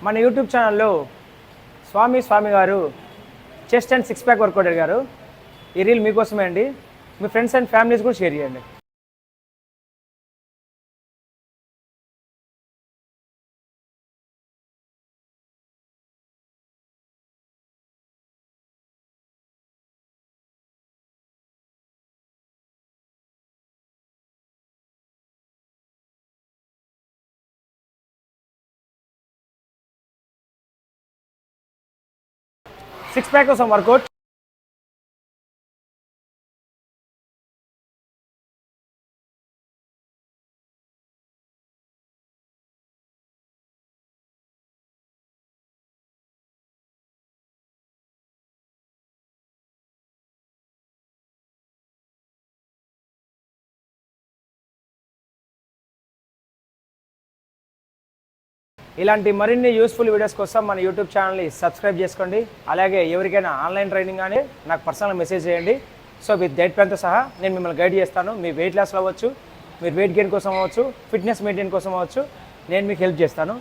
మన యూట్యూబ్ ఛానల్లో స్వామి గారు chest and six pack workout అడిగారు. ఈ రీల్ మీకోసమే అండి. మీ ఫ్రెండ్స్ అండ్ ఫ్యామిలీస్ కూడా షేర్ చేయండి. సిక్స్ ప్యాక్ కోసం వర్కౌట్. ఇలాంటి మరిన్ని యూస్ఫుల్ వీడియోస్ కోసం మన యూట్యూబ్ ఛానల్ని సబ్స్క్రైబ్ చేసుకోండి. అలాగే ఎవరికైనా ఆన్లైన్ ట్రైనింగ్ కానీ నాకు పర్సనల్ మెసేజ్ చేయండి. సో విత్ డైట్ ప్లాన్తో సహా నేను మిమ్మల్ని గైడ్ చేస్తాను. మీ వెయిట్ లాస్లో అవ్వచ్చు, మీరు వెయిట్ గెయిన్ కోసం అవ్వచ్చు, ఫిట్నెస్ మెయింటైన్ కోసం అవ్వచ్చు, నేను మీకు హెల్ప్ చేస్తాను.